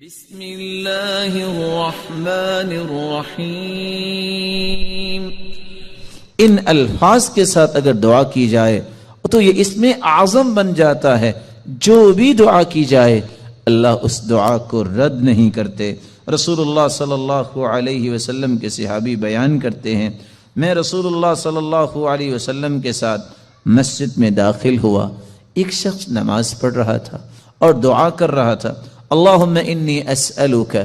بسم اللہ الرحمن الرحیم۔ ان الفاظ کے ساتھ اگر دعا کی جائے تو یہ اسم اعظم بن جاتا ہے۔ جو بھی دعا کی جائے اللہ اس دعا کو رد نہیں کرتے۔ رسول اللہ صلی اللہ علیہ وسلم کے صحابی بیان کرتے ہیں، میں رسول اللہ صلی اللہ علیہ وسلم کے ساتھ مسجد میں داخل ہوا، ایک شخص نماز پڑھ رہا تھا اور دعا کر رہا تھا، اللہم انی اسألک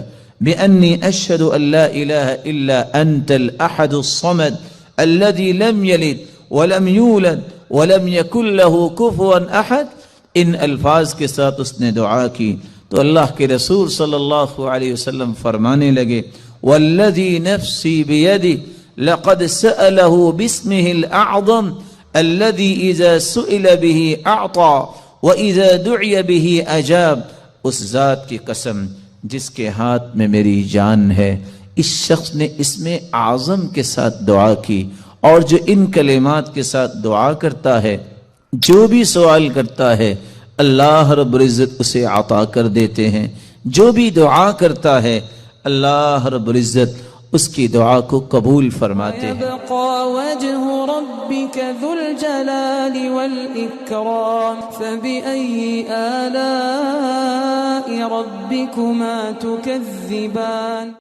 بأنی اشہد ان لا الہ الا انت الاحد الصمد الذي لم يلد ولم يولد ولم يكن له كفوا احد۔ ان الفاظ کے ساتھ اس نے دعا کی تو اللہ کے رسول صلی اللہ علیہ وسلم فرمانے لگے، والذی نفسی بیدی لقد سأله باسمه الاعظم الذي اذا سئل به اعطى واذا دعی به اجاب۔ اس ذات کی قسم جس کے ہاتھ میں میری جان ہے، اس شخص نے اسم اعظم کے ساتھ دعا کی، اور جو ان کلمات کے ساتھ دعا کرتا ہے، جو بھی سوال کرتا ہے اللہ رب العزت اسے عطا کر دیتے ہیں۔ جو بھی دعا کرتا ہے اللہ رب العزت اس کی دعا کو قبول فرماتے ہیں۔ وَيَبْقَى وَجْهُ رَبِّكَ ذُو الْجَلَالِ وَالْإِكْرَامِ فَبِأَيِّ آلَاءِ رَبِّكُمَا تُكَذِّبَانِ۔